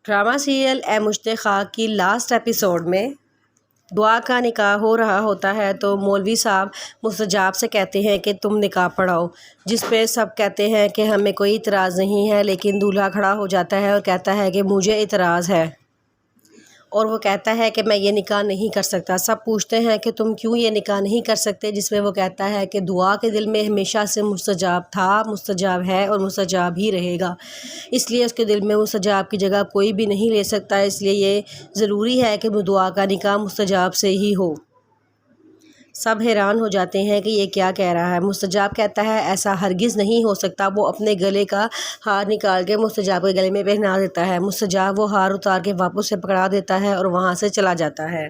Drama serial اے مشتاق خاک کی last episode میں دعا کا نکاح ہو رہا ہوتا ہے تو مولوی صاحب مستجاب سے کہتے ہیں کہ تم نکاح پڑھاؤ، جس پہ سب کہتے ہیں کہ ہمیں کوئی اعتراض نہیں ہے، لیکن دولہا کھڑا ہو جاتا ہے اور کہتا ہے کہ مجھے اعتراض ہے، اور وہ کہتا ہے کہ میں یہ نکاح نہیں کر سکتا۔ سب پوچھتے ہیں کہ تم کیوں یہ نکاح نہیں کر سکتے، جس میں وہ کہتا ہے کہ دعا کے دل میں ہمیشہ سے مستجاب تھا، مستجاب ہے اور مستجاب ہی رہے گا، اس لیے اس کے دل میں مستجاب کی جگہ کوئی بھی نہیں لے سکتا، اس لیے یہ ضروری ہے کہ دعا کا نکاح مستجاب سے ہی ہو۔ سب حیران ہو جاتے ہیں کہ یہ کیا کہہ رہا ہے۔ مستجاب کہتا ہے ایسا ہرگز نہیں ہو سکتا۔ وہ اپنے گلے کا ہار نکال کے مستجاب کے گلے میں پہنا دیتا ہے۔ مستجاب وہ ہار اتار کے واپس سے پکڑا دیتا ہے اور وہاں سے چلا جاتا ہے۔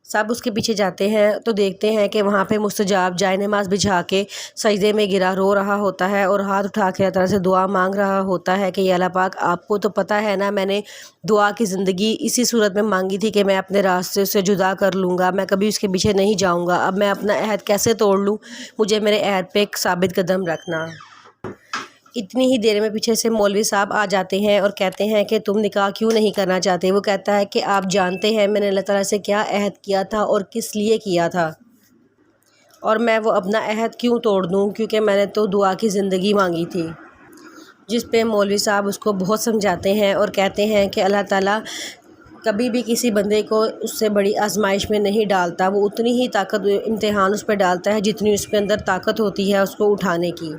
سب اس کے پیچھے جاتے ہیں تو دیکھتے ہیں کہ وہاں پہ مستجاب جائے نماز بچھا کے سجدے میں گرا رو رہا ہوتا ہے اور ہاتھ اٹھا کے اللہ تعالیٰ سے دعا مانگ رہا ہوتا ہے کہ یا اللہ پاک، آپ کو تو پتہ ہے نا، میں نے دعا کی زندگی اسی صورت میں مانگی تھی کہ میں اپنے راستے سے جدا کر لوں گا، میں کبھی اس کے پیچھے نہیں جاؤں گا، اب میں اپنا عہد کیسے توڑ لوں، مجھے میرے عہد پہ ایک ثابت قدم رکھنا۔ اتنی ہی دیر میں پیچھے سے مولوی صاحب آ جاتے ہیں اور کہتے ہیں کہ تم نکاح کیوں نہیں کرنا چاہتے۔ وہ کہتا ہے کہ آپ جانتے ہیں میں نے اللہ تعالیٰ سے کیا عہد کیا تھا اور کس لیے کیا تھا، اور میں وہ اپنا عہد کیوں توڑ دوں، کیونکہ میں نے تو دعا کی زندگی مانگی تھی۔ جس پہ مولوی صاحب اس کو بہت سمجھاتے ہیں اور کہتے ہیں کہ اللہ تعالیٰ کبھی بھی کسی بندے کو اس سے بڑی آزمائش میں نہیں ڈالتا، وہ اتنی ہی طاقت امتحان اس پہ ڈالتا ہے جتنی اس پہ اندر طاقت ہوتی ہے اس کو اٹھانے کی۔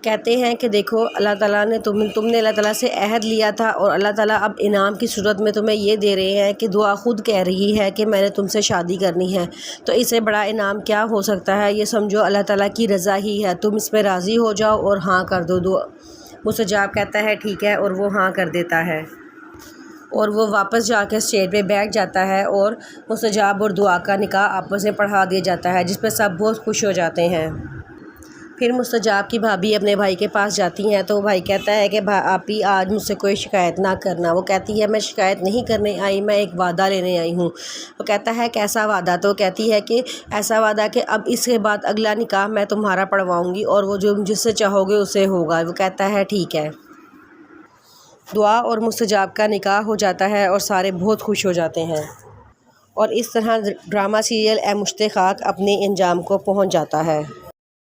کہتے ہیں کہ دیکھو اللہ تعالیٰ نے تم نے اللہ تعالیٰ سے عہد لیا تھا، اور اللہ تعالیٰ اب انعام کی صورت میں تمہیں یہ دے رہے ہیں کہ دعا خود کہہ رہی ہے کہ میں نے تم سے شادی کرنی ہے، تو اس سے بڑا انعام کیا ہو سکتا ہے۔ یہ سمجھو اللہ تعالیٰ کی رضا ہی ہے، تم اس پہ راضی ہو جاؤ اور ہاں کر دو۔ مستجاب کہتا ہے ٹھیک ہے، اور وہ ہاں کر دیتا ہے، اور وہ واپس جا کے اسٹیج پہ بیٹھ جاتا ہے اور مستجاب اور دعا کا نکاح آپس میں پڑھا دیا جاتا ہے، جس پہ سب بہت خوش ہو جاتے ہیں۔ پھر مستجاب کی بھابھی اپنے بھائی کے پاس جاتی ہیں تو وہ بھائی کہتا ہے کہ آپی آج مجھ سے کوئی شکایت نہ کرنا۔ وہ کہتی ہے میں شکایت نہیں کرنے آئی، میں ایک وعدہ لینے آئی ہوں۔ وہ کہتا ہے کیسا وعدہ؟ تو وہ کہتی ہے کہ ایسا وعدہ کہ اب اس کے بعد اگلا نکاح میں تمہارا پڑھواؤں گی، اور وہ جو جس سے چاہو گے اسے ہوگا۔ وہ کہتا ہے ٹھیک ہے۔ دعا اور مستجاب کا نکاح ہو جاتا ہے اور سارے بہت خوش ہو جاتے ہیں، اور اس طرح ڈرامہ سیریل اے مشتاق خاک اپنے انجام کو پہنچ جاتا ہے۔